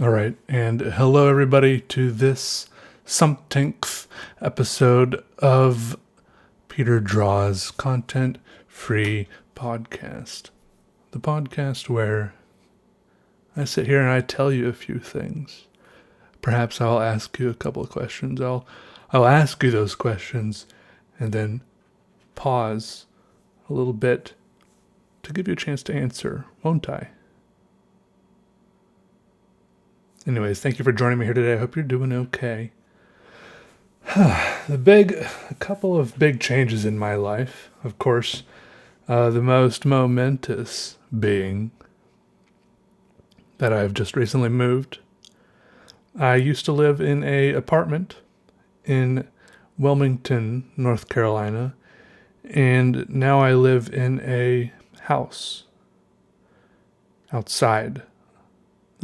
All right, and hello everybody to this somethingth episode of Peter Draws Content Free Podcast. The podcast where I sit here and I tell you a few things. Perhaps I'll ask you a couple of questions. I'll ask you those questions and then pause a little bit to give you a chance to answer, won't I? Anyways, thank you for joining me here today. I hope you're doing okay. A couple of big changes in my life. Of course, the most momentous being that I've just recently moved. I used to live in an apartment in Wilmington, North Carolina, and now I live in a house outside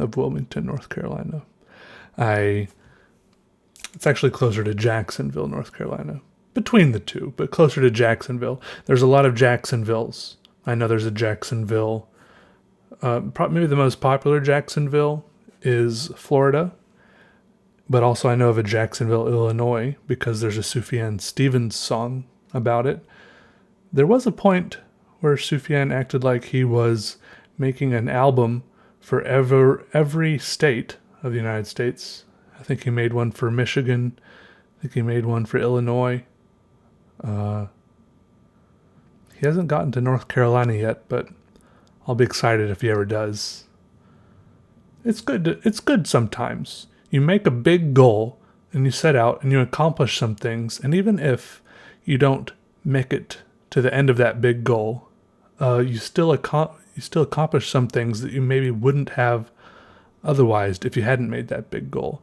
of Wilmington, North Carolina. It's actually closer to Jacksonville, North Carolina. Between the two, but closer to Jacksonville. There's a lot of Jacksonvilles. I know there's a Jacksonville. Maybe the most popular Jacksonville is Florida. But also I know of a Jacksonville, Illinois, because there's a Sufjan Stevens song about it. There was a point where Sufjan acted like he was making an album for every state of the United States. I think he made one for Michigan. I think he made one for Illinois. He hasn't gotten to North Carolina yet, but I'll be excited if he ever does. It's good sometimes. You make a big goal and you set out and you accomplish some things, and even if you don't make it to the end of that big goal, you still accomplish some things that you maybe wouldn't have otherwise if you hadn't made that big goal.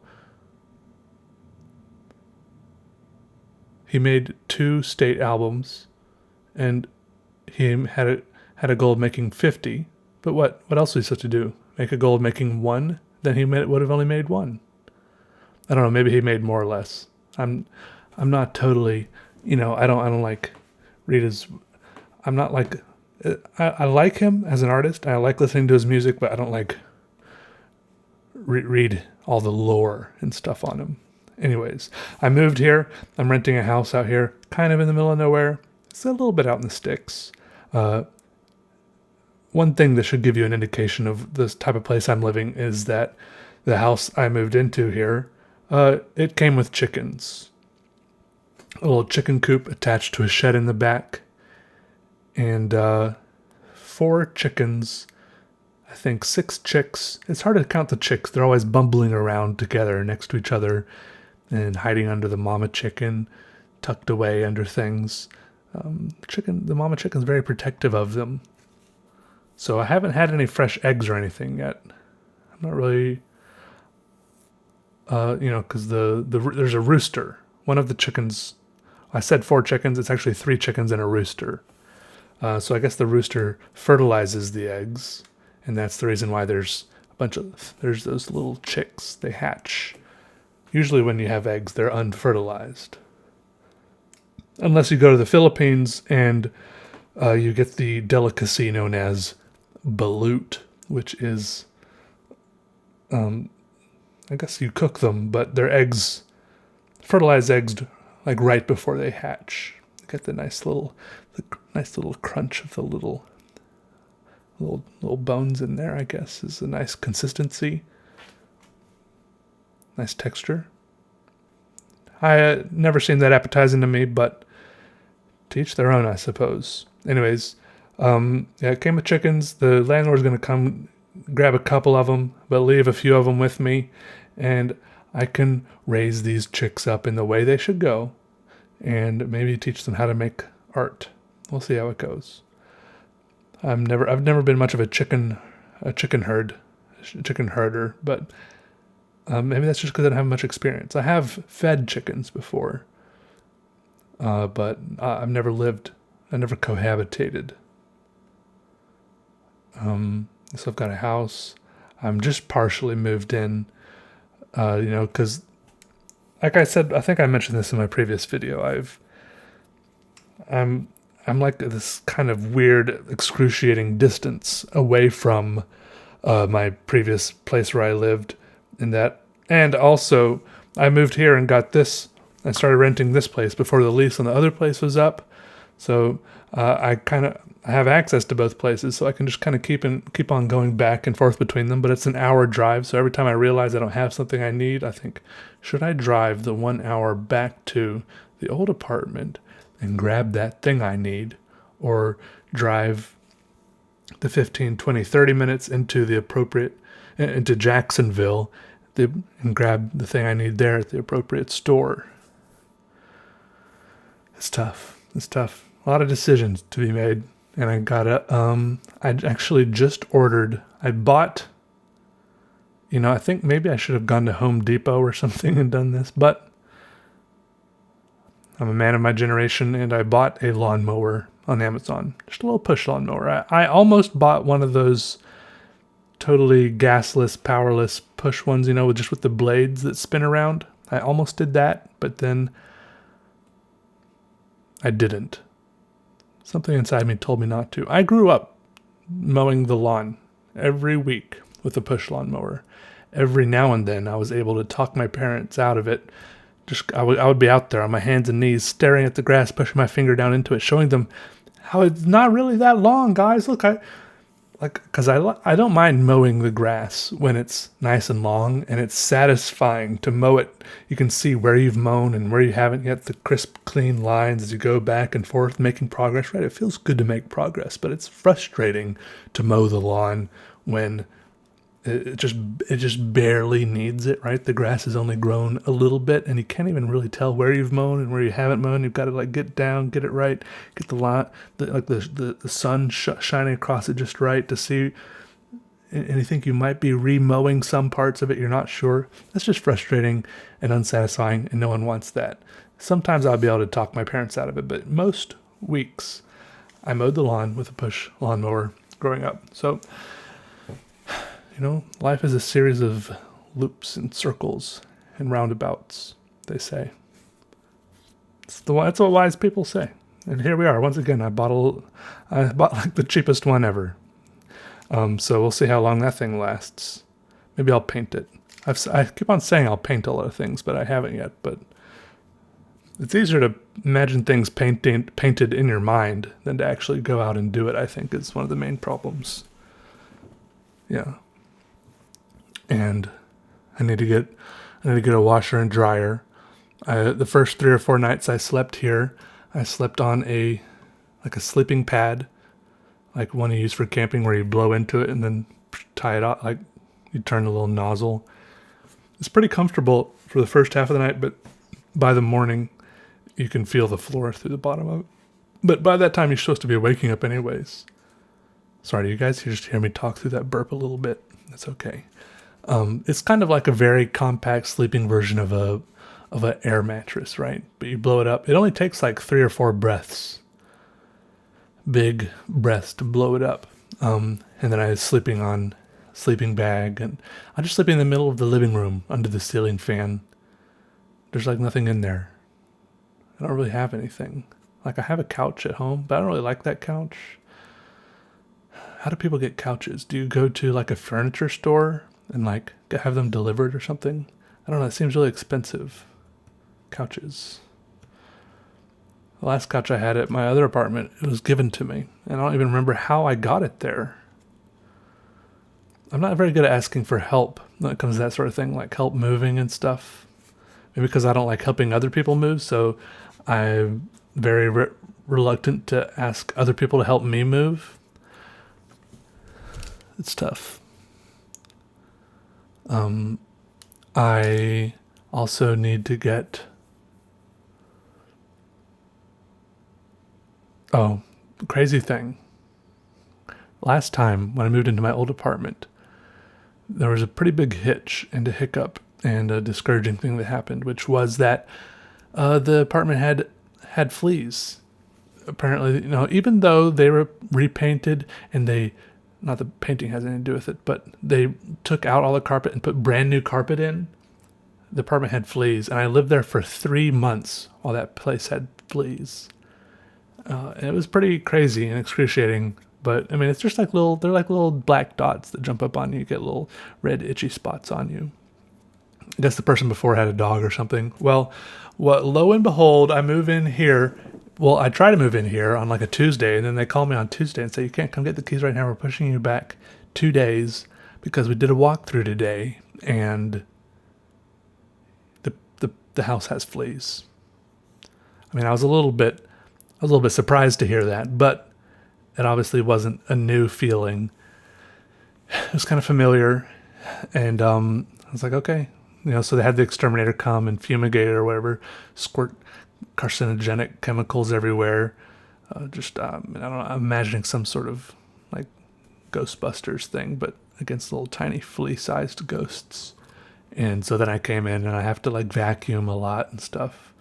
He made 2 state albums, and he had a goal of making 50. But what else was he supposed to do? Make a goal of making 1? Then he would have only made 1. I don't know. Maybe he made more or less. I'm not totally, I don't like read his. I'm not like. I like him as an artist. I like listening to his music, but I don't like read all the lore and stuff on him. Anyways, I moved here. I'm renting a house out here, kind of in the middle of nowhere. It's a little bit out in the sticks. One thing that should give you an indication of this type of place I'm living is that the house I moved into here, it came with chickens. A little chicken coop attached to a shed in the back. And 4 chickens, I think 6 chicks. It's hard to count the chicks. They're always bumbling around together next to each other and hiding under the mama chicken, tucked away under things. The mama chicken's very protective of them. So I haven't had any fresh eggs or anything yet. I'm not really, because there's a rooster. One of the chickens, I said 4 chickens. It's actually 3 chickens and a rooster. So I guess the rooster fertilizes the eggs, and that's the reason why there's those little chicks. They hatch. Usually when you have eggs, they're unfertilized. Unless you go to the Philippines and you get the delicacy known as balut, which is, I guess you cook them, but they're fertilized eggs, like right before they hatch. You get the nice little crunch of the little bones in there, I guess, is a nice consistency. Nice texture. I never seemed that appetizing to me, but to each their own, I suppose. Anyways, it came with chickens. The landlord's going to come grab a couple of them, but leave a few of them with me, and I can raise these chicks up in the way they should go, and maybe teach them how to make art. We'll see how it goes. I've never been much of a chicken herder, but maybe that's just because I don't have much experience. I have fed chickens before, but I never cohabitated. So I've got a house. I'm just partially moved in, because, like I said, I think I mentioned this in my previous video. I'm like this kind of weird, excruciating distance away from my previous place where I lived, And that, and also I moved here and got this. I started renting this place before the lease on the other place was up. So I have access to both places, so I can just kind of keep on going back and forth between them. But it's an hour drive, so every time I realize I don't have something I need, I think, should I drive the 1 hour back to the old apartment and grab that thing I need, or drive the 15, 20, 30 minutes into Jacksonville and grab the thing I need there at the appropriate store. It's tough. It's tough. A lot of decisions to be made. And I actually just ordered, I bought, I think maybe I should have gone to Home Depot or something and done this, but I'm a man of my generation and I bought a lawnmower on Amazon. Just a little push lawnmower. I almost bought one of those totally gasless, powerless push ones, with the blades that spin around. I almost did that, but then I didn't. Something inside me told me not to. I grew up mowing the lawn every week with a push lawnmower. Every now and then I was able to talk my parents out of it. I would be out there on my hands and knees staring at the grass, pushing my finger down into it, showing them how it's not really that long, guys. Look, because I don't mind mowing the grass when it's nice and long, and it's satisfying to mow it. You can see where you've mown and where you haven't yet, the crisp, clean lines as you go back and forth, making progress, right? It feels good to make progress, but it's frustrating to mow the lawn when it just barely needs it, right? The grass has only grown a little bit, and you can't even really tell where you've mown and where you haven't mown. You've got to get down, get it right, get the sun shining across it just right to see. And you think you might be remowing some parts of it, you're not sure. That's just frustrating and unsatisfying, and no one wants that. Sometimes I'll be able to talk my parents out of it, but most weeks I mowed the lawn with a push lawnmower growing up. So, life is a series of loops and circles and roundabouts, they say. That's what wise people say. And here we are. Once again, I bought the cheapest one ever. So we'll see how long that thing lasts. Maybe I'll paint it. I keep on saying I'll paint a lot of things, but I haven't yet. But it's easier to imagine things painted in your mind than to actually go out and do it, I think, is one of the main problems. Yeah. And I need to get a washer and dryer. The first 3 or 4 nights I slept here, I slept on a sleeping pad, like one you use for camping, where you blow into it and then tie it out, like you turn the little nozzle. It's pretty comfortable for the first half of the night, but by the morning you can feel the floor through the bottom of it. But by that time you're supposed to be waking up anyways. Sorry, do you guys just hear me talk through that burp a little bit? That's okay. It's kind of like a very compact sleeping version of an air mattress, right? But you blow it up. It only takes like 3 or 4 breaths, big breaths, to blow it up. And then I was sleeping on a sleeping bag, and I'm just sleeping in the middle of the living room under the ceiling fan. There's like nothing in there. I don't really have anything. Like I have a couch at home, but I don't really like that couch. How do people get couches? Do you go to like a furniture store and like have them delivered or something? I don't know. It seems really expensive. Couches. The last couch I had at my other apartment, it was given to me, and I don't even remember how I got it there. I'm not very good at asking for help when it comes to that sort of thing, like help moving and stuff. Maybe because I don't like helping other people move, so I'm very reluctant to ask other people to help me move. It's tough. I also need to get... Oh, crazy thing. Last time when I moved into my old apartment, there was a pretty big hitch and a hiccup and a discouraging thing that happened, which was that the apartment had fleas. Apparently, even though they were repainted and not the painting has anything to do with it, but they took out all the carpet and put brand new carpet in, the apartment had fleas. And I lived there for 3 months while that place had fleas. And it was pretty crazy and excruciating. But I mean, it's just they're like little black dots that jump up on you. You get little red itchy spots on you. I guess the person before had a dog or something. Well, lo and behold, I move in here. Well, I try to move in here on like a Tuesday, and then they call me on Tuesday and say, you can't come get the keys right now. We're pushing you back 2 days because we did a walkthrough today, and the house has fleas. I mean, I was a little bit surprised to hear that, but it obviously wasn't a new feeling. It was kind of familiar, and I was like, okay. So they had the exterminator come and fumigate it or whatever, squirt carcinogenic chemicals everywhere. I don't know, I'm imagining some sort of like Ghostbusters thing, but against little tiny flea-sized ghosts. And so then I came in and I have to like vacuum a lot and stuff.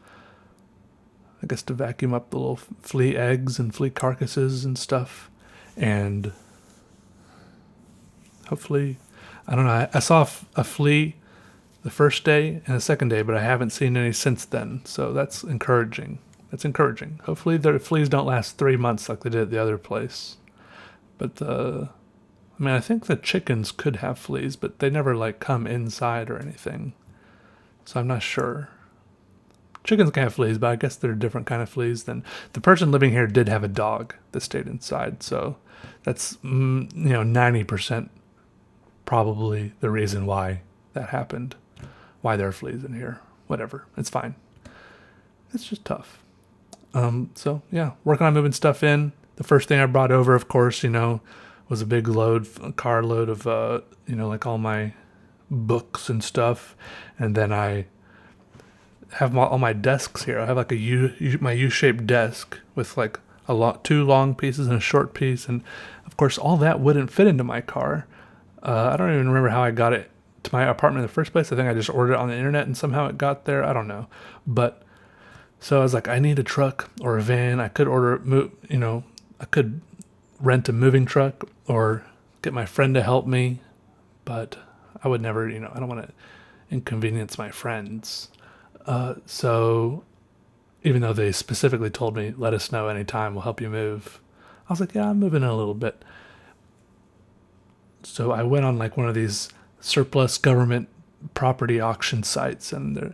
I guess to vacuum up the little flea eggs and flea carcasses and stuff. And hopefully, I don't know, I saw a flea the first day and the second day, but I haven't seen any since then. So that's encouraging. Hopefully the fleas don't last 3 months like they did at the other place. But I think the chickens could have fleas, but they never like come inside or anything. So I'm not sure. Chickens can have fleas, but I guess they're a different kind of fleas than the person living here did have a dog that stayed inside. So that's 90% probably the reason why that happened. Why there are fleas in here. Whatever. It's fine. It's just tough. So yeah, working on moving stuff in. The first thing I brought over, of course, was a big carload of, like all my books and stuff. And then I have all my desks here. I have like my U-shaped desk with like two long pieces and a short piece. And of course, all that wouldn't fit into my car. I don't even remember how I got it to my apartment in the first place. I think I just ordered it on the internet and somehow it got there. I don't know. But so I was like, I need a truck or a van. I could I could rent a moving truck or get my friend to help me. But I would never, I don't want to inconvenience my friends. So even though they specifically told me, let us know anytime, we'll help you move. I was like, yeah, I'm moving in a little bit. So I went on like one of these surplus government property auction sites, and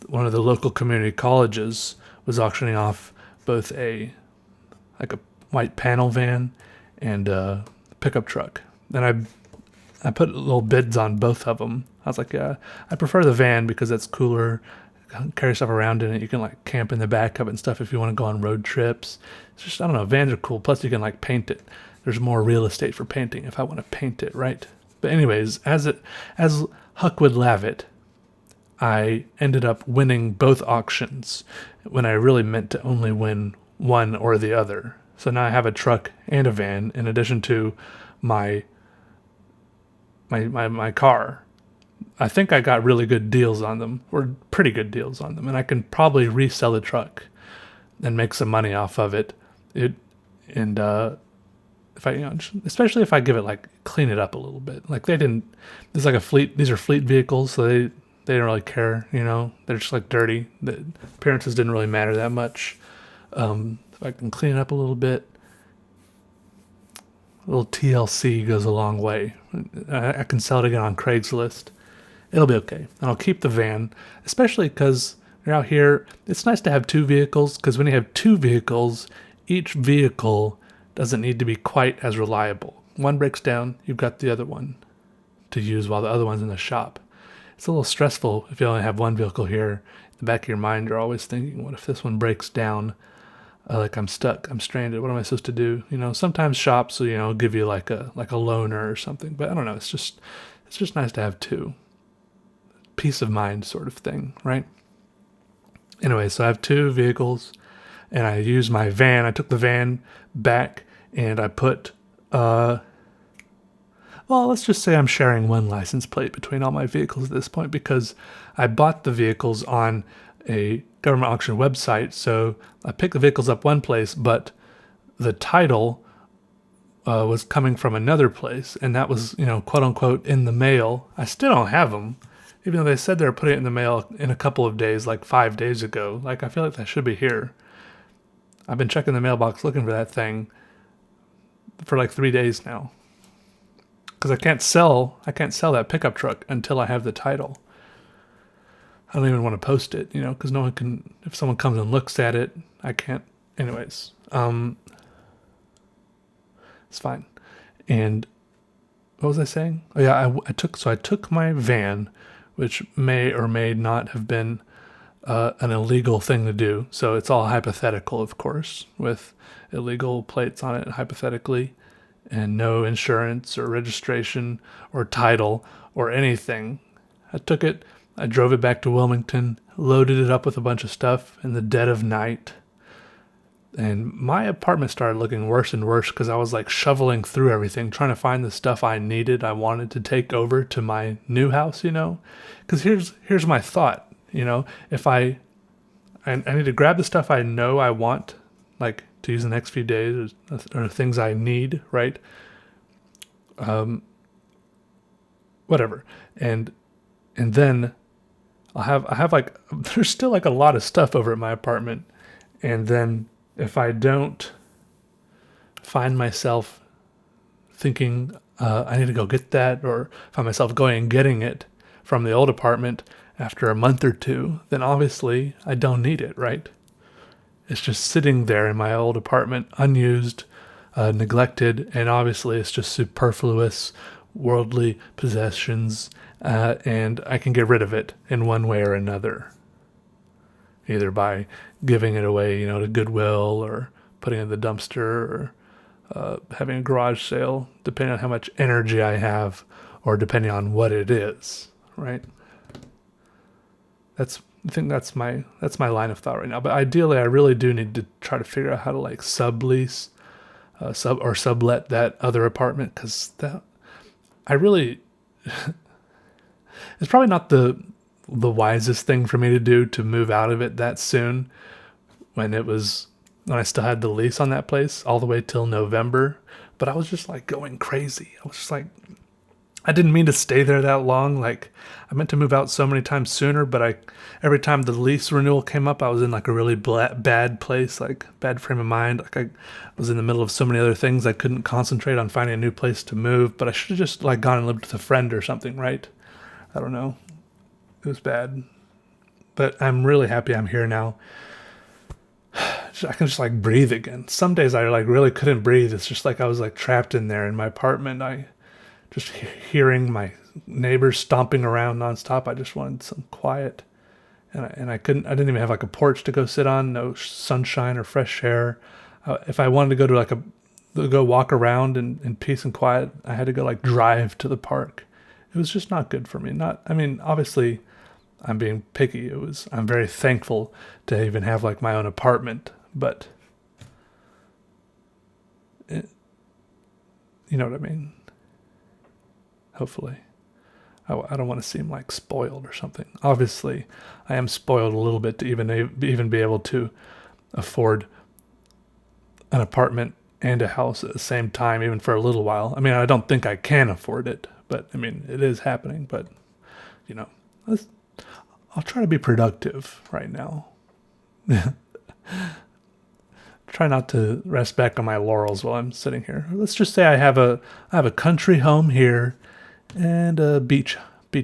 one of the local community colleges was auctioning off both a white panel van and a pickup truck. And I put little bids on both of them. I was like, yeah, I prefer the van because that's cooler. Carry stuff around in it. You can like camp in the back of it and stuff if you want to go on road trips. It's just, I don't know, vans are cool. Plus you can like paint it. There's more real estate for painting if I want to paint it, right? But anyways, as Huck would have it, I ended up winning both auctions when I really meant to only win one or the other. So now I have a truck and a van in addition to my car. I think I got really good deals on them, or pretty good deals on them, and I can probably resell the truck and make some money off of it. If I, especially if I give it like clean it up a little bit. Like there's like a fleet. These are fleet vehicles, so they don't really care. They're just like dirty. The appearances didn't really matter that much. If I can clean it up a little bit, a little TLC goes a long way. I can sell it again on Craigslist. It'll be okay. And I'll keep the van, especially because you're out here. It's nice to have two vehicles, because when you have two vehicles, each vehicle doesn't need to be quite as reliable. One breaks down, you've got the other one to use while the other one's in the shop. It's a little stressful if you only have one vehicle here. In the back of your mind, you're always thinking, what if this one breaks down? Like I'm stuck, I'm stranded. What am I supposed to do? Sometimes shops will, give you like a loaner or something. But I don't know. It's just nice to have two. Peace of mind sort of thing, right? Anyway, so I have two vehicles, and I use my van. I took the van back, and I put, let's just say I'm sharing one license plate between all my vehicles at this point, because I bought the vehicles on a government auction website. So I picked the vehicles up one place, but the title was coming from another place, and that was, quote unquote, in the mail. I still don't have them. Even though they said they were putting it in the mail in a couple of days, like 5 days ago. Like, I feel like that should be here. I've been checking the mailbox looking for that thing for like 3 days now. Because I can't sell that pickup truck until I have the title. I don't even want to post it, because no one can. If someone comes and looks at it, I can't. Anyways, it's fine. And what was I saying? Oh yeah, I took my van, which may or may not have been an illegal thing to do. So it's all hypothetical, of course, with illegal plates on it, hypothetically, and no insurance or registration or title or anything. I took it, I drove it back to Wilmington, loaded it up with a bunch of stuff in the dead of night. And my apartment started looking worse and worse because I was like shoveling through everything, trying to find the stuff I wanted to take over to my new house, Because here's my thought, if I need to grab the stuff I know I want, like to use the next few days, or things I need, right? Whatever, and then I have like there's still like a lot of stuff over at my apartment, and then if I don't find myself thinking I need to go get that, or find myself going and getting it from the old apartment after a month or two, then obviously I don't need it, right? It's just sitting there in my old apartment, unused, neglected, and obviously it's just superfluous, worldly possessions, and I can get rid of it in one way or another. Either by giving it away, to Goodwill, or putting it in the dumpster, or having a garage sale, depending on how much energy I have, or depending on what it is, right? I think that's my line of thought right now. But ideally, I really do need to try to figure out how to like sublease, sublet that other apartment, because I really it's probably not the wisest thing for me to do, to move out of it that soon, when I still had the lease on that place all the way till November. But I was just like going crazy. I was just like, I didn't mean to stay there that long. Like, I meant to move out so many times sooner, but every time the lease renewal came up, I was in like a really bad place, like bad frame of mind. Like I was in the middle of so many other things, I couldn't concentrate on finding a new place to move. But I should have just like gone and lived with a friend or something, right? I don't know. It was bad. But I'm really happy I'm here now. I can just like breathe again. Some days I like really couldn't breathe. It's just like I was like trapped in there in my apartment. I just hearing my neighbors stomping around nonstop. I just wanted some quiet, and I didn't even have like a porch to go sit on. No sunshine or fresh air. If I wanted to go to go walk around in peace and quiet, I had to go like drive to the park. It was just not good for me. Obviously, I'm being picky. I'm very thankful to even have like my own apartment, but you know what I mean? Hopefully. I don't want to seem like spoiled or something. Obviously, I am spoiled a little bit to even be able to afford an apartment and a house at the same time, even for a little while. I don't think I can afford it, but it is happening. But I'll try to be productive right now. Try not to rest back on my laurels while I'm sitting here. Let's just say I have a country home here and a beach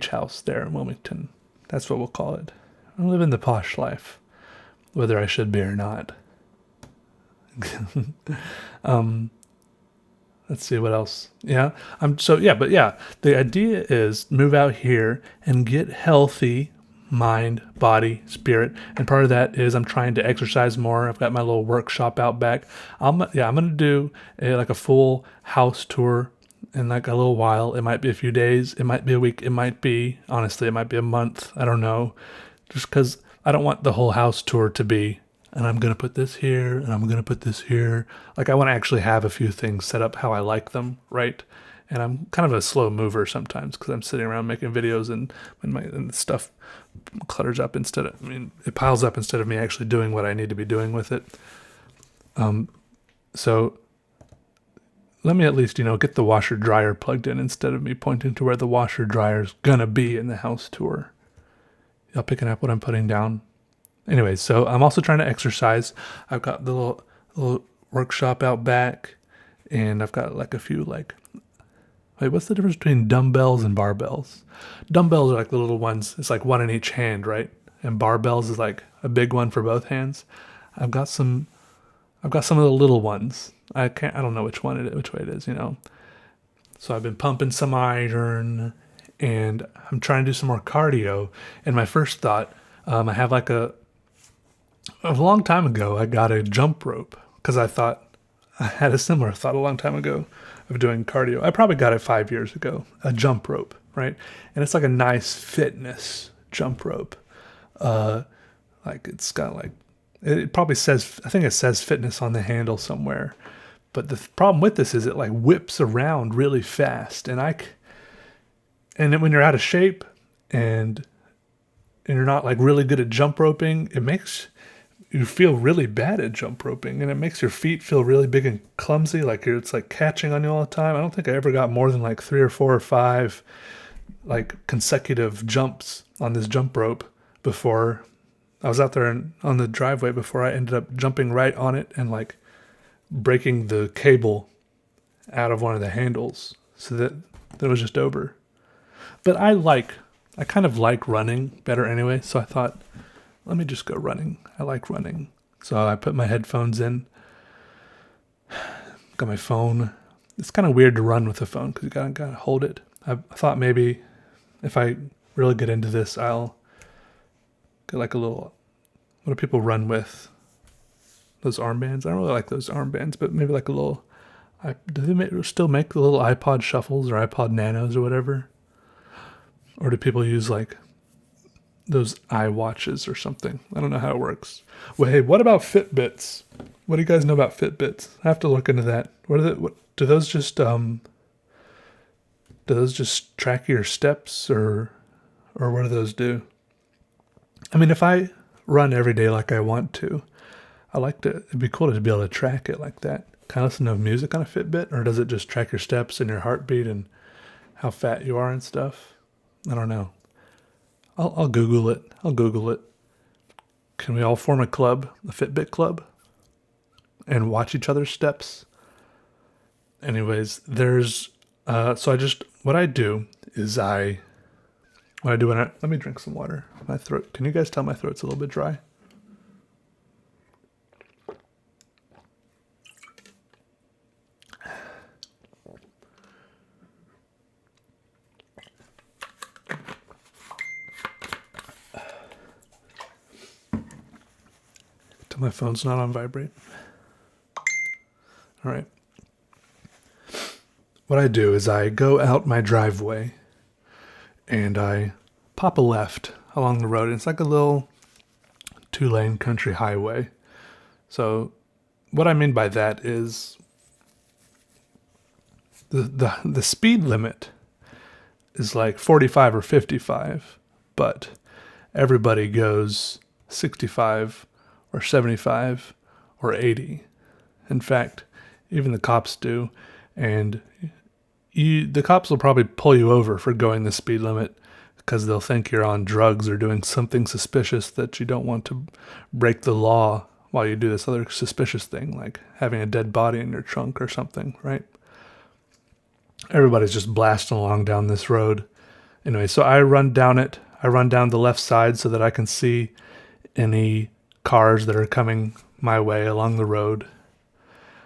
house there in Wilmington. That's what we'll call it. I'm living the posh life, whether I should be or not. Let's see what else. Yeah. The idea is move out here and get healthy, mind, body, spirit. And part of that is I'm trying to exercise more. I've got my little workshop out back. I'm going to do like a full house tour in like a little while. It might be a few days. It might be a week. It might be a month. I don't know. Just because I don't want the whole house tour to be, and I'm going to put this here, and I'm going to put this here. Like, I want to actually have a few things set up how I like them, right? And I'm kind of a slow mover sometimes because I'm sitting around making videos and the stuff clutters up it piles up instead of me actually doing what I need to be doing with it. So let me at least, get the washer dryer plugged in instead of me pointing to where the washer dryer is going to be in the house tour. Y'all picking up what I'm putting down? Anyway, so I'm also trying to exercise. I've got the little workshop out back, and I've got like a few what's the difference between dumbbells and barbells? Dumbbells are like the little ones. It's like one in each hand, right? and barbells is like a big one for both hands. I've got some. I've got some of the little ones. I don't know which way it is. So I've been pumping some iron, and I'm trying to do some more cardio. And my first thought, I have like a long time ago, I got a jump rope because I had a similar thought a long time ago of doing cardio. I probably got it 5 years ago, a jump rope, right? And it's like a nice fitness jump rope. Like it's got like, it probably says, I think it says fitness on the handle somewhere. But the problem with this is it like whips around really fast. And then when you're out of shape and you're not like really good at jump roping, it makes you feel really bad at jump roping, and it makes your feet feel really big and clumsy, like it's like catching on you all the time. I don't think I ever got more than like 3 or 4 or 5 like consecutive jumps on this jump rope before I was out there on the driveway, before I ended up jumping right on it and like breaking the cable out of one of the handles, so that it was just over. But I kind of like running better anyway, so I thought, let me just go running. I like running. So I put my headphones in, got my phone. It's kind of weird to run with a phone because you gotta hold it. I thought maybe if I really get into this, I'll get like a little, what do people run with? Those armbands? I don't really like those armbands, but maybe like a little, do they still make the little iPod shuffles or iPod nanos or whatever? Or do people use like those iWatches or something? I don't know how it works. Well, hey, what about Fitbits? What do you guys know about Fitbits? I have to look into that. Do those just track your steps, or what do those do? I mean, if I run every day like I want to, it'd be cool to be able to track it like that. Can I listen to music on a Fitbit, or does it just track your steps and your heartbeat and how fat you are and stuff? I don't know. I'll Google it. Can we all form a club, a Fitbit club, and watch each other's steps? Anyways, what I do is let me drink some water. My throat, can you guys tell my throat's a little bit dry? My phone's not on vibrate. All right. What I do is I go out my driveway and I pop a left along the road. It's like a little 2-lane country highway. So what I mean by that is the speed limit is like 45 or 55, but everybody goes 65 or 75 or 80. In fact, even the cops do. And the cops will probably pull you over for going the speed limit because they'll think you're on drugs or doing something suspicious that you don't want to break the law while you do this other suspicious thing, like having a dead body in your trunk or something, right? Everybody's just blasting along down this road. Anyway, so I run down it. I run down the left side so that I can see any cars that are coming my way along the road.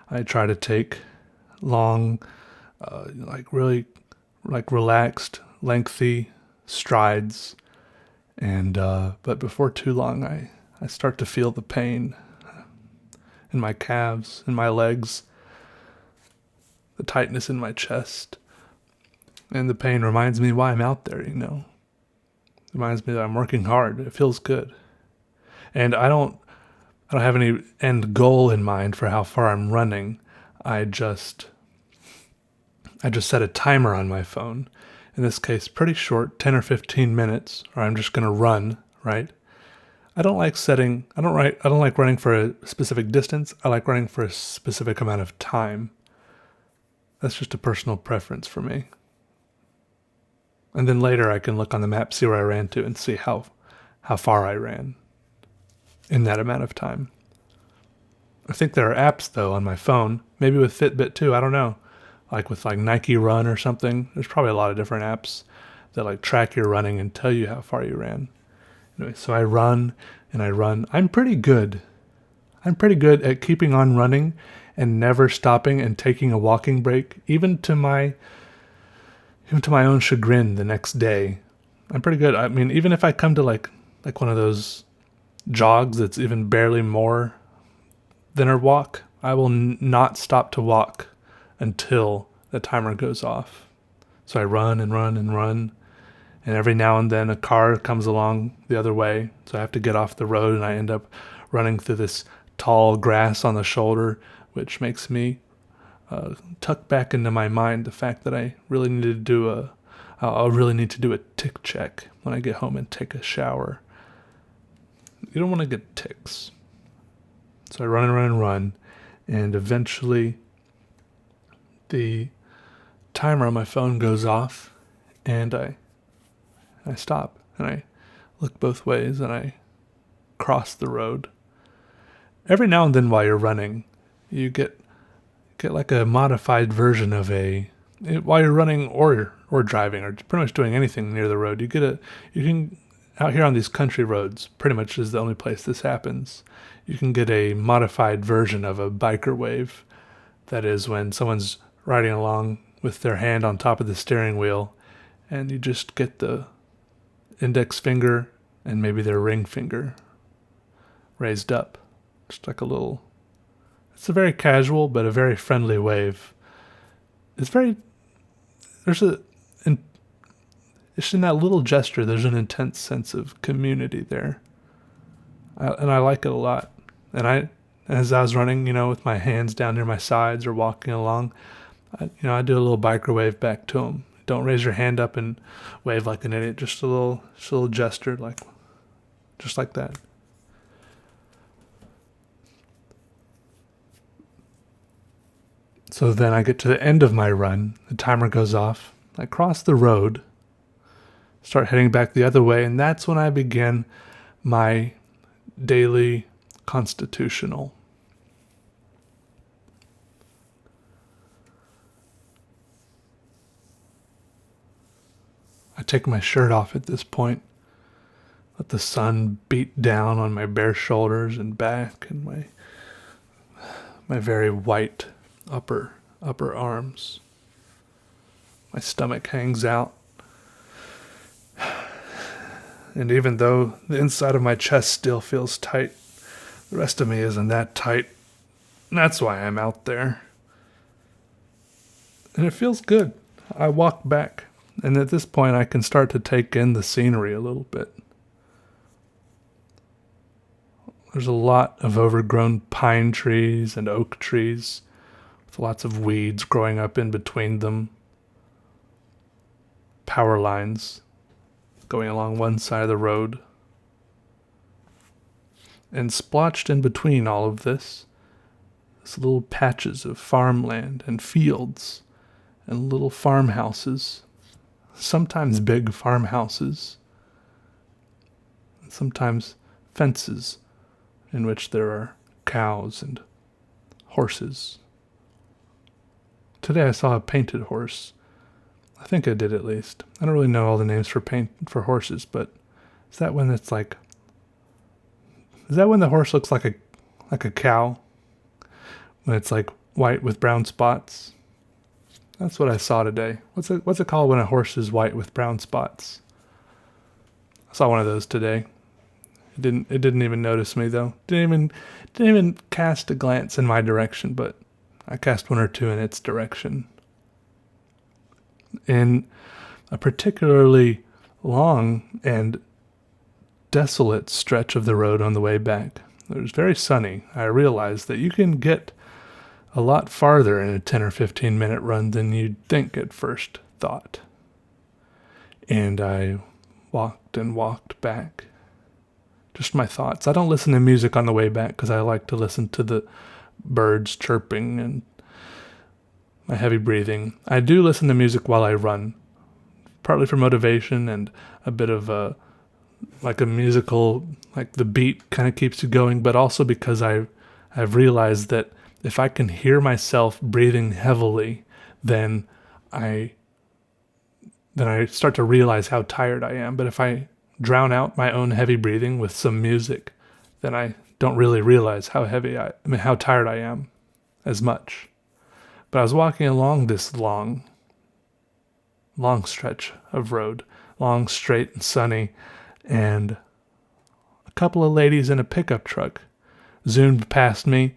I try to take long, really relaxed, lengthy strides, and but before too long, I start to feel the pain in my calves, in my legs, the tightness in my chest, and the pain reminds me why I'm out there. It reminds me that I'm working hard. It feels good. And I don't have any end goal in mind for how far I'm running. I just set a timer on my phone. In this case, pretty short, 10 or 15 minutes, or I'm just going to run, right? I don't like running for a specific distance. I like running for a specific amount of time. That's just a personal preference for me. And then later I can look on the map, see where I ran to, and see how far I ran in that amount of time. I think there are apps though on my phone, maybe with Fitbit too, I don't know. Like with like Nike Run or something. There's probably a lot of different apps that like track your running and tell you how far you ran. Anyway, so I run and I run. I'm pretty good. I'm pretty good at keeping on running and never stopping and taking a walking break, even to my own chagrin the next day. I'm pretty good. I mean, even if I come to like one of those jogs that's even barely more than a walk, I will not stop to walk until the timer goes off. So I run and run and run, and every now and then a car comes along the other way, so I have to get off the road, and I end up running through this tall grass on the shoulder, which makes me tuck back into my mind the fact that I really need to do I'll really need to do a tick check when I get home and take a shower. You don't want to get ticks. So I run and run and run, and eventually the timer on my phone goes off, and I stop, and I look both ways, and I cross the road. Every now and then while you're running, you get like a modified version of while you're running or driving or pretty much doing anything near the road, you can out here on these country roads, pretty much is the only place this happens. You can get a modified version of a biker wave. That is when someone's riding along with their hand on top of the steering wheel, and you just get the index finger and maybe their ring finger raised up. Just like it's a very casual but a very friendly wave. It's in that little gesture, there's an intense sense of community there. And I like it a lot. And as I was running, with my hands down near my sides or walking along, I do a little biker wave back to them. Don't raise your hand up and wave like an idiot. Just a little gesture, just like that. So then I get to the end of my run. The timer goes off. I cross the road, start heading back the other way, and that's when I begin my daily constitutional. I take my shirt off at this point, let the sun beat down on my bare shoulders and back and my very white upper arms. My stomach hangs out. And even though the inside of my chest still feels tight, the rest of me isn't that tight. And that's why I'm out there. And it feels good. I walk back, and at this point I can start to take in the scenery a little bit. There's a lot of overgrown pine trees and oak trees, with lots of weeds growing up in between them. Power lines going along one side of the road. And splotched in between all of this little patches of farmland and fields and little farmhouses, sometimes big farmhouses, and sometimes fences in which there are cows and horses. Today I saw a painted horse. I think I did, at least. I don't really know all the names for horses, but is that when the horse looks like a cow? When it's like white with brown spots? That's what I saw today. What's it called when a horse is white with brown spots? I saw one of those today. It didn't even notice me though. Didn't even cast a glance in my direction, but I cast one or two in its direction. In a particularly long and desolate stretch of the road on the way back, it was very sunny. I realized that you can get a lot farther in a 10 or 15 minute run than you'd think at first thought. And I walked and walked back. Just my thoughts. I don't listen to music on the way back because I like to listen to the birds chirping and my heavy breathing. I do listen to music while I run, partly for motivation and a bit of a musical, like the beat kind of keeps you going, but also because I've realized that if I can hear myself breathing heavily, then I start to realize how tired I am. But if I drown out my own heavy breathing with some music, then I don't really realize how tired I am as much. But I was walking along this long stretch of road, long, straight, and sunny, and a couple of ladies in a pickup truck zoomed past me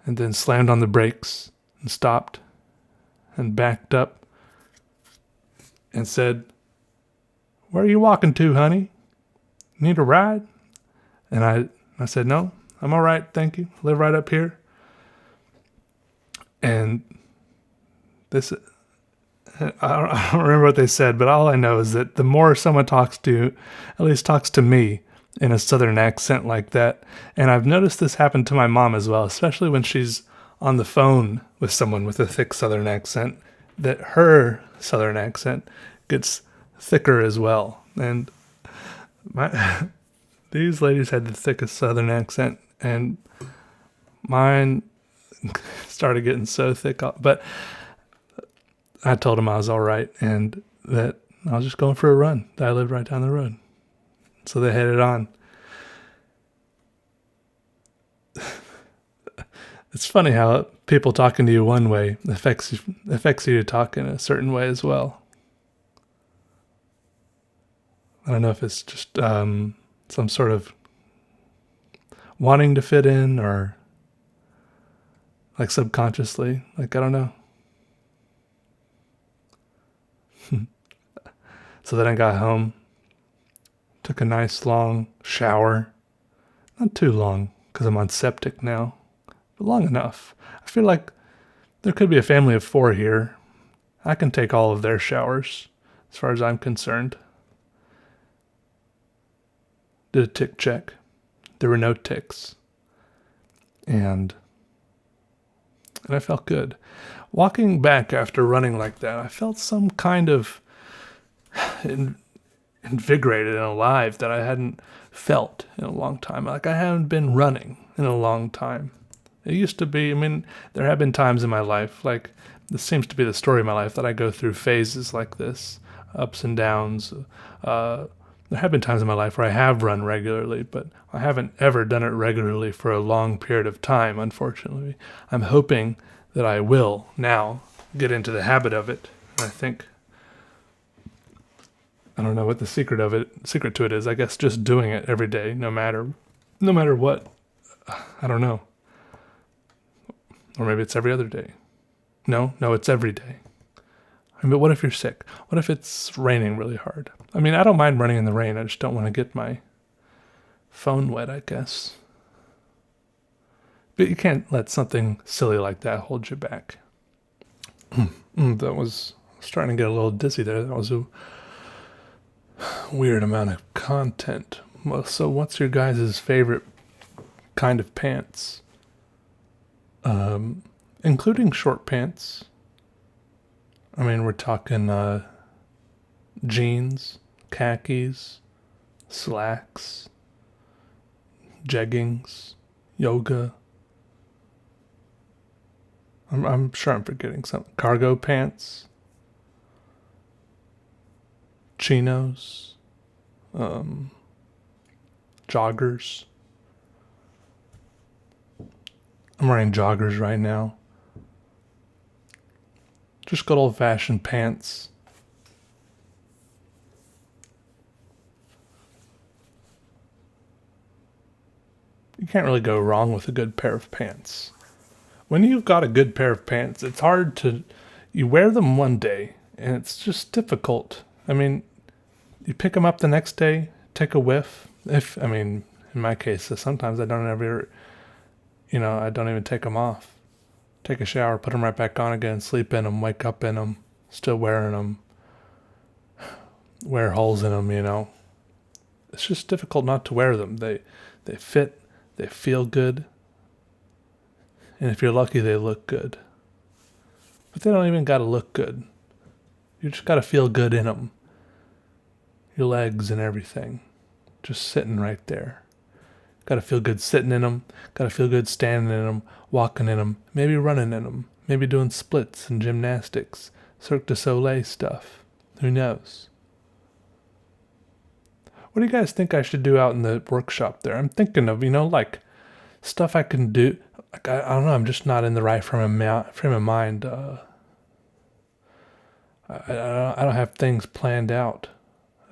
and then slammed on the brakes and stopped and backed up and said, "Where are you walking to, honey? Need a ride?" And I said, "No, I'm all right, thank you. I live right up here." And this, I don't remember what they said, but all I know is that the more someone talks to me in a southern accent like that, and I've noticed this happen to my mom as well, especially when she's on the phone with someone with a thick southern accent, that her southern accent gets thicker as well. And these ladies had the thickest southern accent, and mine started getting so thick. But I told them I was all right and that I was just going for a run, that I lived right down the road. So they headed on. It's funny how people talking to you one way affects you to talk in a certain way as well. I don't know if it's just some sort of wanting to fit in or like subconsciously. Like, I don't know. So then I got home, took a nice long shower. Not too long because I'm on septic now, but long enough. I feel like there could be a family of 4 here. I can take all of their showers as far as I'm concerned. Did a tick check. There were no ticks. And I felt good. Walking back after running like that, I felt some kind of invigorated and alive that I hadn't felt in a long time. Like I haven't been running in a long time. It used to be, there have been times in my life, like this seems to be the story of my life, that I go through phases like this, ups and downs. There have been times in my life where I have run regularly, but I haven't ever done it regularly for a long period of time, unfortunately. I'm hoping that I will now get into the habit of it. And I don't know what the secret to it is. I guess just doing it every day, no matter what. I don't know. Or maybe it's every other day. No, it's every day. But what if you're sick? What if it's raining really hard? I don't mind running in the rain. I just don't want to get my phone wet, I guess. But you can't let something silly like that hold you back. That was starting to get a little dizzy there. That was a weird amount of content. Well, so what's your guys' favorite kind of pants? Including short pants. We're talking jeans, khakis, slacks, jeggings, yoga. I'm sure I'm forgetting something. Cargo pants, chinos, joggers. I'm wearing joggers right now. Just good old-fashioned pants. You can't really go wrong with a good pair of pants. When you've got a good pair of pants, it's hard to... You wear them one day, and it's just difficult. You pick them up the next day, take a whiff. In my case, sometimes I don't ever... I don't even take them off. Take a shower, put them right back on again, sleep in them, wake up in them, still wearing them, wear holes in them, It's just difficult not to wear them. They fit, they feel good, and if you're lucky, they look good. But they don't even got to look good. You just got to feel good in them. Your legs and everything, just sitting right there. Got to feel good sitting in them. Got to feel good standing in them, walking in them, maybe running in them, maybe doing splits and gymnastics, Cirque du Soleil stuff. Who knows? What do you guys think I should do out in the workshop there? I'm thinking of, like stuff I can do. Like, I don't know. I'm just not in the right frame of mind. I don't have things planned out.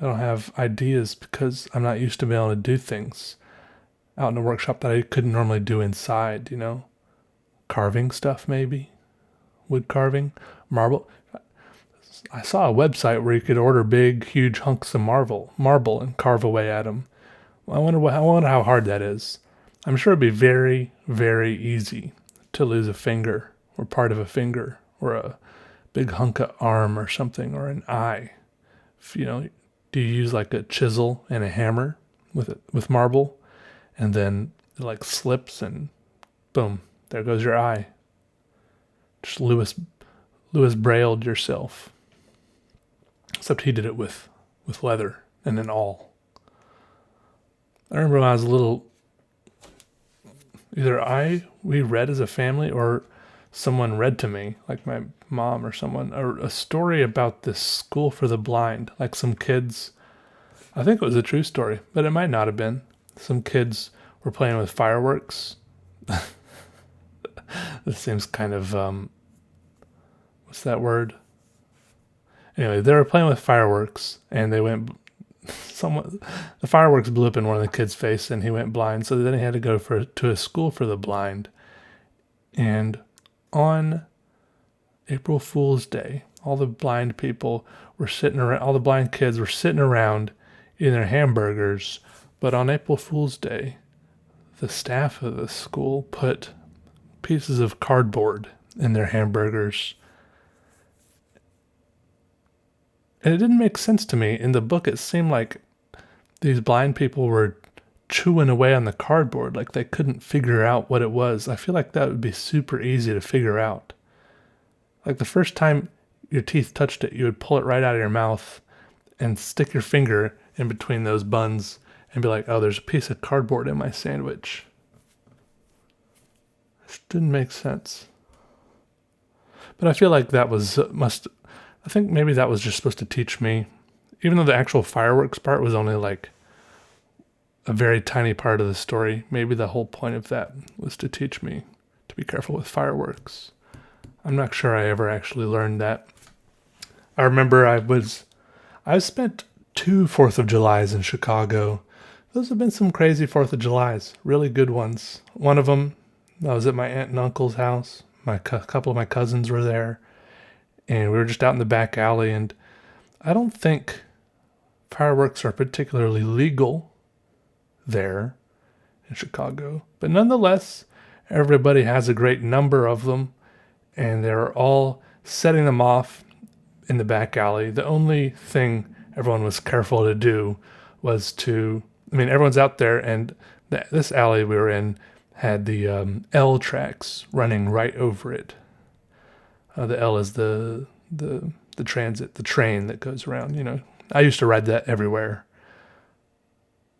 I don't have ideas because I'm not used to being able to do things out in the workshop that I couldn't normally do inside, Carving stuff, maybe. Wood carving. Marble. I saw a website where you could order big, huge hunks of marble and carve away at them. I wonder how hard that is. I'm sure it'd be very, very easy to lose a finger or part of a finger or a big hunk of arm or something or an eye. Do you use like a chisel and a hammer with marble, and then it like slips and boom, there goes your eye. Just Lewis Brailled yourself. Except he did it with leather and an awl. I remember when I was little, either we read as a family or someone read to me, like my mom or someone, or a story about this school for the blind. Like some kids, I think it was a true story, but it might not have been. Some kids were playing with fireworks. This seems kind of, what's that word? Anyway, they were playing with fireworks, and the fireworks blew up in one of the kids' face, and he went blind. So then he had to go to a school for the blind. And on April Fool's Day, all the blind people were sitting around. All the blind kids were sitting around eating their hamburgers. But on April Fool's Day, the staff of the school put pieces of cardboard in their hamburgers. And it didn't make sense to me. In the book, it seemed like these blind people were chewing away on the cardboard, like they couldn't figure out what it was. I feel like that would be super easy to figure out. Like the first time your teeth touched it, you would pull it right out of your mouth and stick your finger in between those buns and be like, oh, there's a piece of cardboard in my sandwich. It didn't make sense. But I feel like that I think maybe that was just supposed to teach me, even though the actual fireworks part was only like a very tiny part of the story, maybe the whole point of that was to teach me to be careful with fireworks. I'm not sure I ever actually learned that. I remember I've spent 2 4th of Julys in Chicago. Those have been some crazy 4th of Julys, really good ones. One of them, I was at my aunt and uncle's house. A couple of my cousins were there. And we were just out in the back alley, and I don't think fireworks are particularly legal there in Chicago. But nonetheless, everybody has a great number of them, and they're all setting them off in the back alley. The only thing everyone was careful to do was everyone's out there, and this alley we were in had the L tracks running right over it. The L is the transit, the train that goes around, I used to ride that everywhere.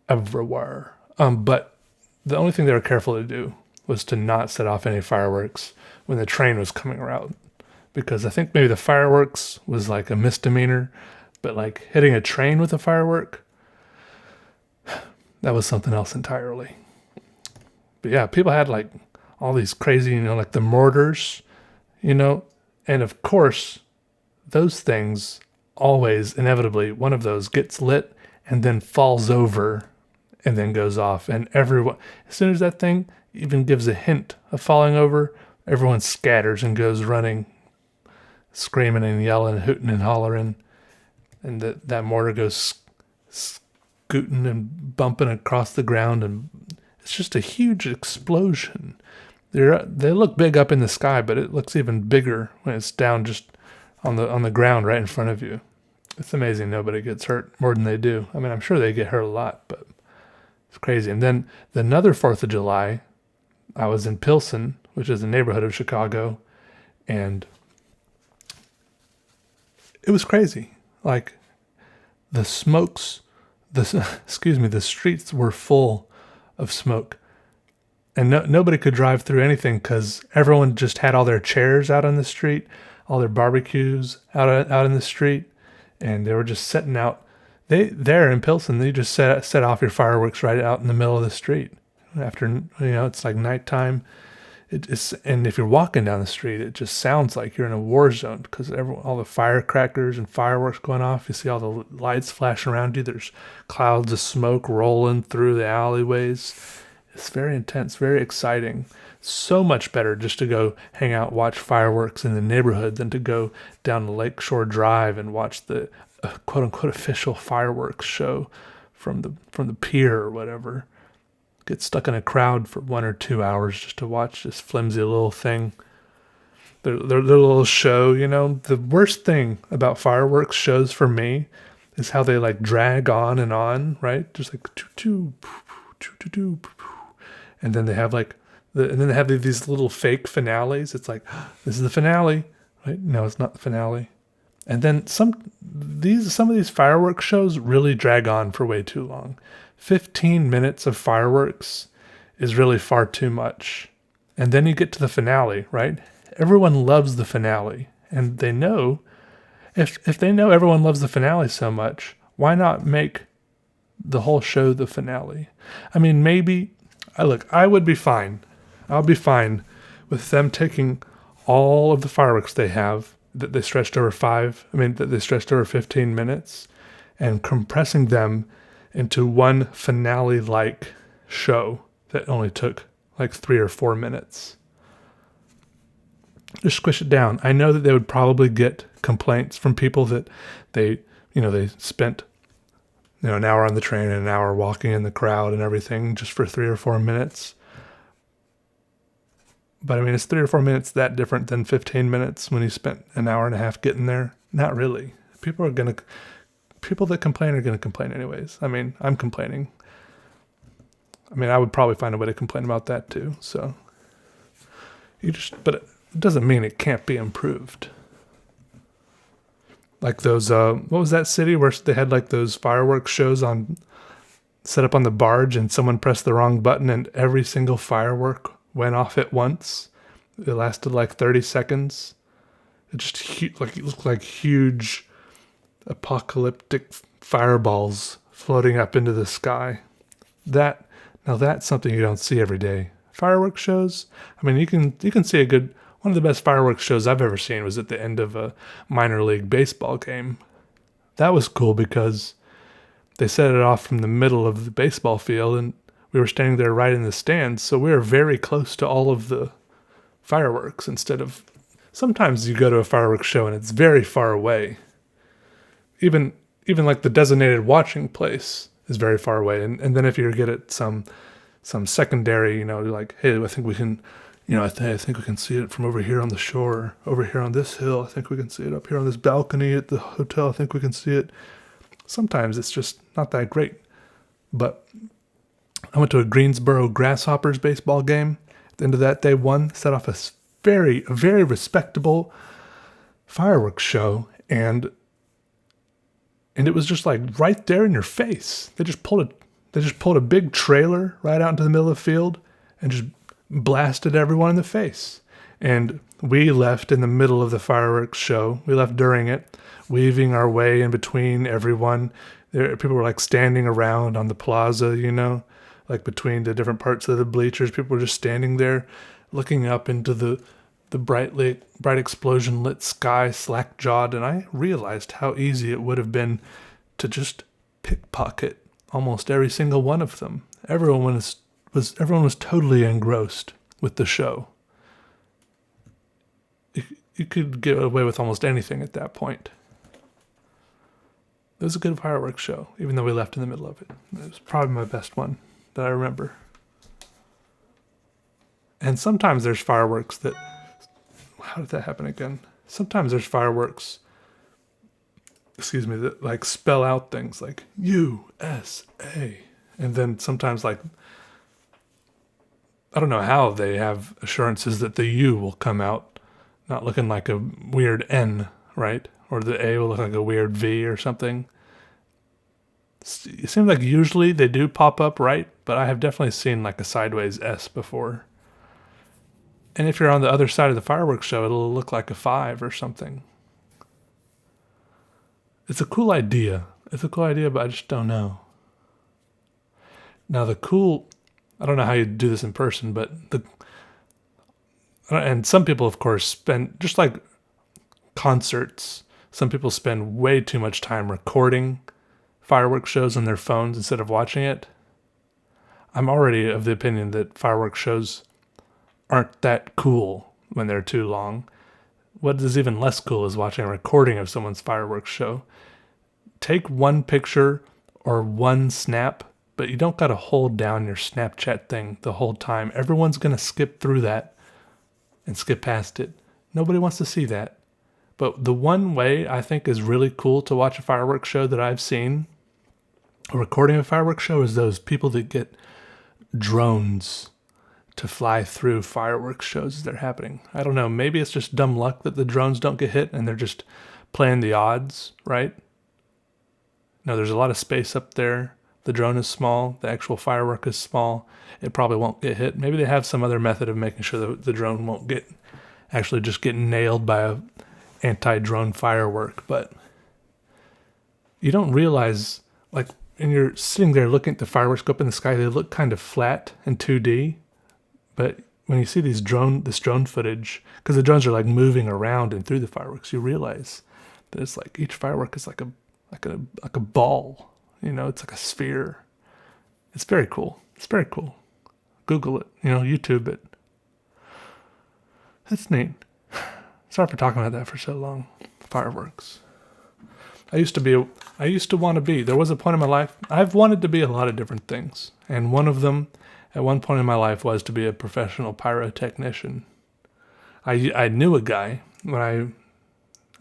But the only thing they were careful to do was to not set off any fireworks when the train was coming around. Because I think maybe the fireworks was like a misdemeanor, but like hitting a train with a firework, that was something else entirely. But yeah, people had like all these crazy, like the mortars, and of course, those things always, inevitably, one of those gets lit and then falls over and then goes off. And everyone, as soon as that thing even gives a hint of falling over, everyone scatters and goes running, screaming and yelling, hooting and hollering. And that mortar goes scooting and bumping across the ground. And it's just a huge explosion. They look big up in the sky, but it looks even bigger when it's down just on the ground right in front of you. It's amazing nobody gets hurt more than they do. I'm sure they get hurt a lot, but it's crazy. And then another 4th of July, I was in Pilsen, which is a neighborhood of Chicago, and it was crazy. Like the streets were full of smoke. And nobody could drive through anything because everyone just had all their chairs out on the street, all their barbecues out in the street, and they were just setting out There in Pilsen, they just set off your fireworks right out in the middle of the street. After it's like nighttime. And if you're walking down the street, it just sounds like you're in a war zone because all the firecrackers and fireworks going off. You see all the lights flashing around you. There's clouds of smoke rolling through the alleyways. It's very intense, very exciting. So much better just to go hang out, watch fireworks in the neighborhood than to go down the Lakeshore Drive and watch the quote unquote official fireworks show from the pier or whatever. Get stuck in a crowd for 1 or 2 hours just to watch this flimsy little thing. Their little show, The worst thing about fireworks shows for me is how they like drag on and on, right? Just like and then they have these little fake finales. It's like, this is the finale, right? No, it's not the finale. And then some of these fireworks shows really drag on for way too long. 15 minutes of fireworks is really far too much. And then you get to the finale, right? Everyone loves the finale. And they know, if they know everyone loves the finale so much, why not make the whole show the finale? I mean, I would be fine. I'll be fine with them taking all of the fireworks they have that they stretched over 15 minutes and compressing them into one finale-like show that only took like 3 or 4 minutes. Just squish it down. I know that they would probably get complaints from people that they spent an hour on the train and an hour walking in the crowd and everything just for 3 or 4 minutes. But I mean, is 3 or 4 minutes that different than 15 minutes when you spent an hour and a half getting there? Not really. People that complain are going to complain anyways. I mean, I'm complaining. I mean, I would probably find a way to complain about that too. So but it doesn't mean it can't be improved. Like those, what was that city where they had like those fireworks shows set up on the barge and someone pressed the wrong button and every single firework went off at once. It lasted like 30 seconds. It looked like huge apocalyptic fireballs floating up into the sky. That's something you don't see every day. Fireworks shows, I mean, you can see one of the best fireworks shows I've ever seen was at the end of a minor league baseball game. That was cool because they set it off from the middle of the baseball field and we were standing there right in the stands, so we were very close to all of the fireworks instead of... Sometimes you go to a fireworks show and it's very far away. Even like the designated watching place is very far away. And then if you get at some secondary, like, hey, I think we can, I think we can see it from over here on the shore, over here on this hill. I think we can see it up here on this balcony at the hotel. I think we can see it. Sometimes it's just not that great. But I went to a Greensboro Grasshoppers baseball game. At the end of that, they set off a very, very respectable fireworks show, and it was just like right there in your face. They just pulled a big trailer right out into the middle of the field and just blasted everyone in the face. And we left in the middle of the fireworks show. We left during it, weaving our way in between everyone. People were like standing around on the plaza, like between the different parts of the bleachers. People were just standing there looking up into the bright explosion lit sky, slack-jawed, and I realized how easy it would have been to just pickpocket almost every single one of them. Everyone was totally engrossed with the show. You could get away with almost anything at that point. It was a good fireworks show, even though we left in the middle of it. It was probably my best one that I remember. And sometimes there's fireworks that... How did that happen again? Sometimes there's fireworks, that like spell out things like USA. And then sometimes like, I don't know how they have assurances that the U will come out not looking like a weird N, right? Or the A will look like a weird V or something. It seems like usually they do pop up right, but I have definitely seen like a sideways S before. And if you're on the other side of the fireworks show, it'll look like a 5 or something. It's a cool idea. It's a cool idea, but I just don't know. Now I don't know how you do this in person, but and some people, of course, spend, just like concerts, some people spend way too much time recording fireworks shows on their phones instead of watching it. I'm already of the opinion that fireworks shows aren't that cool when they're too long. What is even less cool is watching a recording of someone's fireworks show. Take one picture or one snap, but you don't got to hold down your Snapchat thing the whole time. Everyone's going to skip through that and skip past it. Nobody wants to see that. But the one way I think is really cool to watch a fireworks show that I've seen, a recording of a fireworks show, is those people that get drones to fly through fireworks shows as they're happening. I don't know, maybe it's just dumb luck that the drones don't get hit and they're just playing the odds, right? No, there's a lot of space up there. The drone is small. The actual firework is small. It probably won't get hit. Maybe they have some other method of making sure that the drone won't actually just get nailed by a anti-drone firework. But you don't realize, like, when you're sitting there looking at the fireworks go up in the sky, they look kind of flat in 2D. But when you see this drone footage, because the drones are like moving around and through the fireworks, you realize that it's like each firework is like a ball. You know, it's like a sphere. It's very cool. It's very cool. Google it. YouTube it. That's neat. Sorry for talking about that for so long. Fireworks. I used to want to be. There was a point in my life, I've wanted to be a lot of different things. And one of them, at one point in my life, was to be a professional pyrotechnician. I knew a guy when I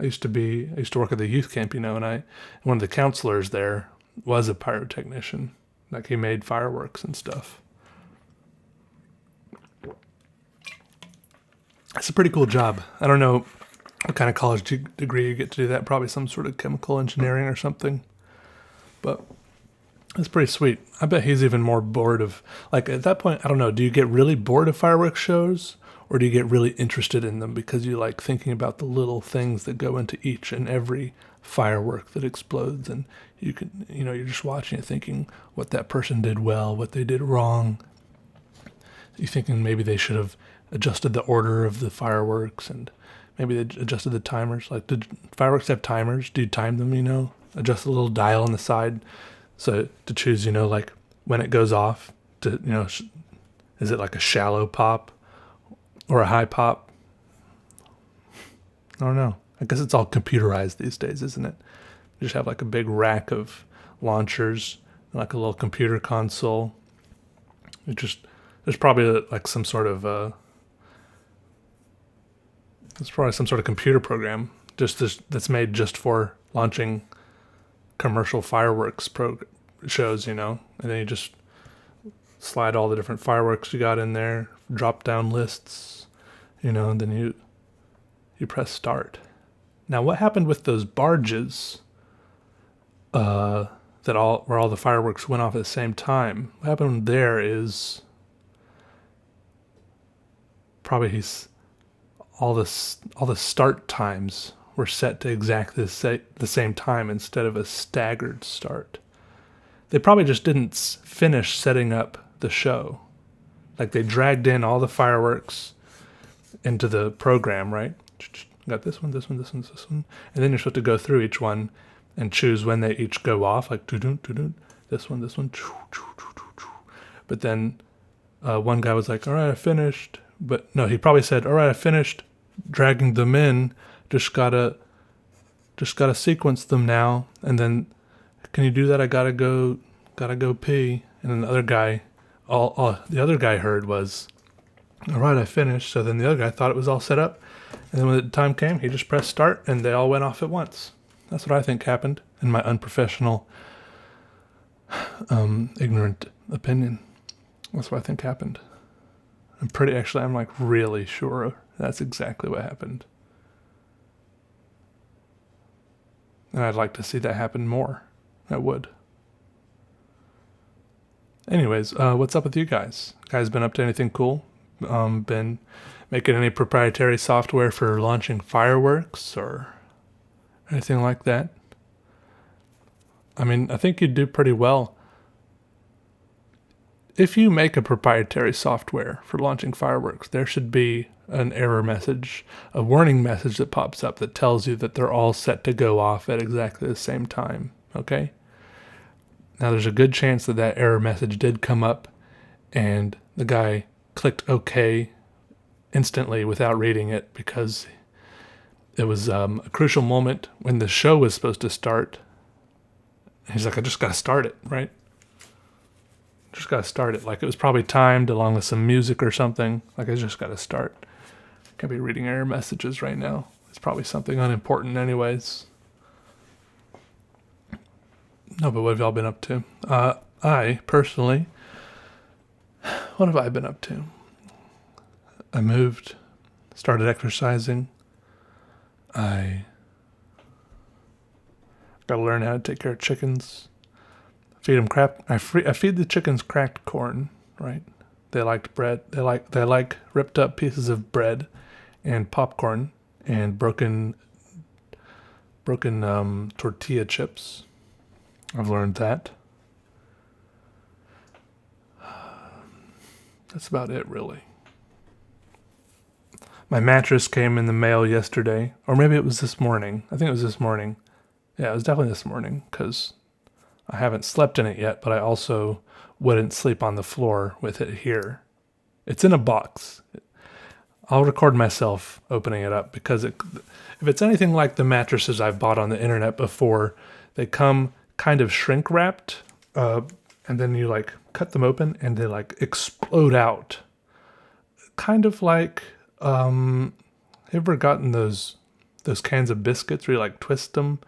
used to work at the youth camp, and one of the counselors there was a pyrotechnician. Like, he made fireworks and stuff. It's a pretty cool job. I don't know what kind of college degree you get to do that. Probably some sort of chemical engineering or something. But it's pretty sweet. I bet he's even more bored of, like, at that point, I don't know, do you get really bored of fireworks shows? Or do you get really interested in them because you like thinking about the little things that go into each and every firework that explodes? And you're just watching it thinking what that person did well, what they did wrong. You're thinking maybe they should have adjusted the order of the fireworks, and maybe they adjusted the timers. Like, did fireworks have timers? Do you time them, adjust the little dial on the side so to choose, like when it goes off to, is it like a shallow pop or a high pop? I don't know. I guess it's all computerized these days, isn't it? You just have like a big rack of launchers, like a little computer console. There's probably like some sort of computer program that's made just for launching commercial fireworks shows, and then you just slide all the different fireworks you got in there, drop down lists, and then you press start. Now, what happened with those barges where all the fireworks went off at the same time? What happened there is probably all the start times were set to exactly the same time instead of a staggered start. They probably just didn't finish setting up the show. Like, they dragged in all the fireworks into the program, right? Got this one, this one, this one, this one. And then you're supposed to go through each one and choose when they each go off, like this one. But then one guy was like, all right, I finished. But no, he probably said, all right, I finished dragging them in. Just gotta sequence them now. And then, can you do that? I gotta go pee. And then the other guy, the other guy heard was, all right, I finished. So then the other guy thought it was all set up. And then when the time came, he just pressed start and they all went off at once. That's what I think happened, in my unprofessional, ignorant opinion. That's what I think happened. I'm like really sure that's exactly what happened. And I'd like to see that happen more. I would. Anyways, what's up with you guys? Guys been up to anything cool? Been making any proprietary software for launching fireworks or anything like that? I mean, I think you'd do pretty well. If you make a proprietary software for launching fireworks, there should be an error message, a warning message that pops up that tells you that they're all set to go off at exactly the same time. Okay? Now, there's a good chance that that error message did come up and the guy clicked OK instantly without reading it because it was a crucial moment when the show was supposed to start. He's like, I just got to start it, right? Just got to start it. Like it was probably timed along with some music or something. Like I just got to start. Can't be reading error messages right now. It's probably something unimportant anyways. No, but what have y'all been up to? I, personally, what have I been up to? I moved, started exercising. I got to learn how to take care of chickens. Feed them crap. I feed the chickens cracked corn, right? They liked bread. They like ripped up pieces of bread and popcorn and broken tortilla chips. I've learned that. That's about it, really. My mattress came in the mail yesterday, or maybe it was this morning. I think it was this morning. Yeah, it was definitely this morning because I haven't slept in it yet, but I also wouldn't sleep on the floor with it here. It's in a box. I'll record myself opening it up because if it's anything like the mattresses I've bought on the internet before, they come kind of shrink wrapped, and then you like cut them open and they like explode out. Kind of like, you ever gotten those cans of biscuits where you like twist them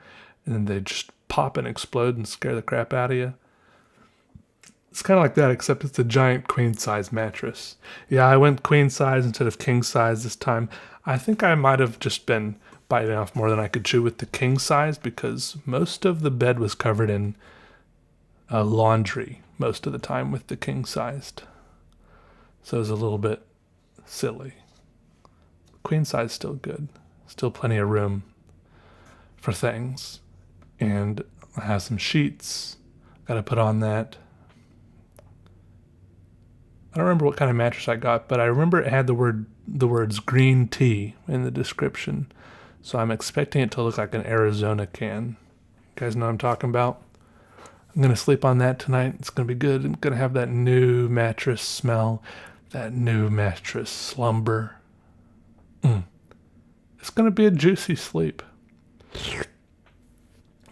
and then they just pop and explode and scare the crap out of you? It's kind of like that, except it's a giant queen size mattress. Yeah, I went queen size instead of king size this time. I think I might have just been biting off more than I could chew with the king size because most of the bed was covered in laundry most of the time with the king sized. So it was a little bit silly. Queen size still good. Still plenty of room for things. And I have some sheets. Got to put on that. I don't remember what kind of mattress I got, but I remember it had the words green tea in the description. So I'm expecting it to look like an Arizona can. You guys know what I'm talking about? I'm going to sleep on that tonight. It's going to be good. I'm going to have that new mattress smell, that new mattress slumber. It's going to be a juicy sleep.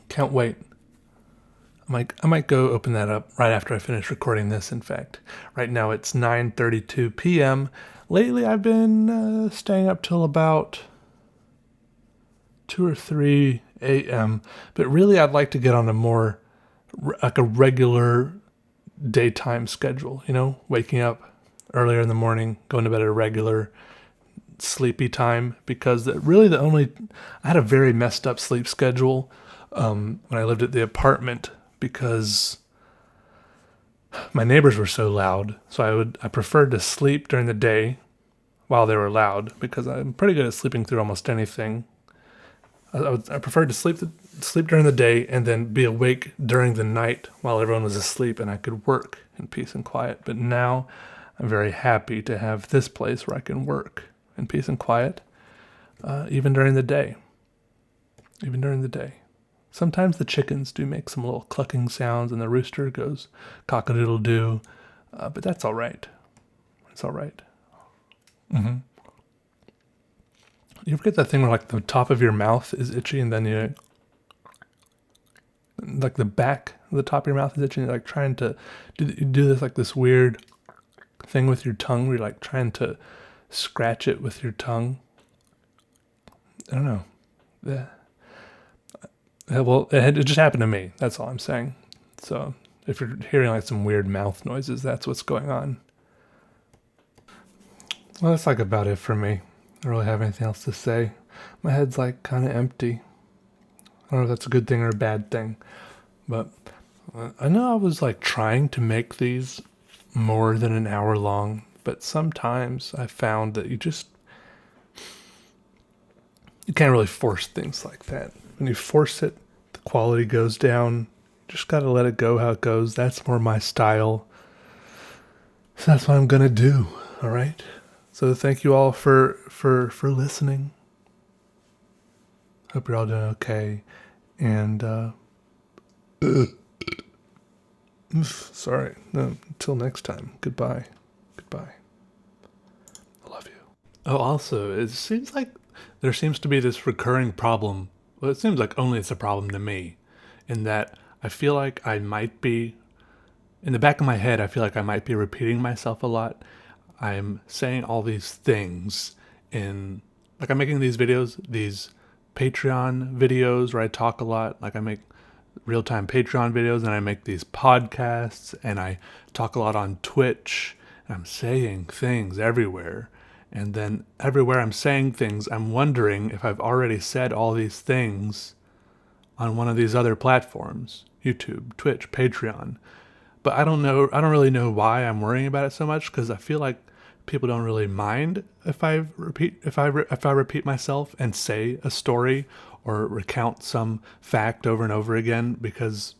Can't wait. I might go open that up right after I finish recording this, in fact. Right now it's 9:32 p.m. Lately I've been staying up till about 2 or 3 a.m. But really I'd like to get on a more, like a regular daytime schedule, waking up earlier in the morning, going to bed at a regular sleepy time, because I had a very messed up sleep schedule when I lived at the apartment, because my neighbors were so loud. So I preferred to sleep during the day while they were loud, because I'm pretty good at sleeping through almost anything. I preferred to sleep during the day and then be awake during the night while everyone was asleep and I could work in peace and quiet. But now I'm very happy to have this place where I can work in peace and quiet, even during the day. Even during the day. Sometimes the chickens do make some little clucking sounds and the rooster goes cock-a-doodle-doo, but that's all right. It's all right. Mm-hmm. You ever get that thing where like the top of your mouth is itchy and then like the back of the top of your mouth is itchy and you're like trying to do this like this weird thing with your tongue where you're like trying to scratch it with your tongue? I don't know. Yeah. Well, it just happened to me. That's all I'm saying. So if you're hearing like some weird mouth noises, that's what's going on. Well, that's like about it for me. I don't really have anything else to say. My head's like kind of empty. I don't know if that's a good thing or a bad thing. But I know I was like trying to make these more than an hour long. But sometimes I found that you can't really force things like that. When you force it, the quality goes down. just gotta let it go how it goes. That's more my style. So that's what I'm gonna do. All right. So thank you all for listening. Hope you're all doing okay. And sorry. No, until next time. Goodbye. Goodbye. I love you. Oh, also, it seems like there seems to be this recurring problem. Well, it seems like only it's a problem to me, in that I feel like I might be, in the back of my head, I feel like I might be repeating myself a lot. I'm saying all these things like I'm making these videos, these Patreon videos where I talk a lot. Like I make real-time Patreon videos, and I make these podcasts, and I talk a lot on Twitch, and I'm saying things everywhere. And then everywhere I'm saying things, I'm wondering if I've already said all these things on one of these other platforms, YouTube, Twitch, Patreon. But I don't know. I don't really know why I'm worrying about it so much, because I feel like people don't really mind if I repeat myself and say a story or recount some fact over and over again, because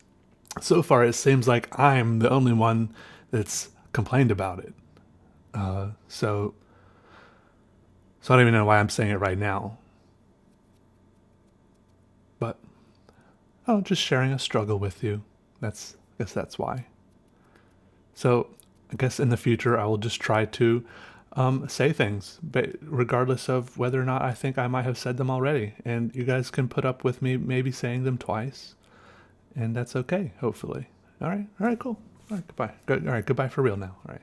so far it seems like I'm the only one that's complained about it. So I don't even know why I'm saying it right now. But just sharing a struggle with you. I guess that's why. So I guess in the future I will just try to say things, but regardless of whether or not I think I might have said them already. And you guys can put up with me maybe saying them twice, and that's okay, hopefully. All right, cool. All right, goodbye. All right, goodbye for real now. All right.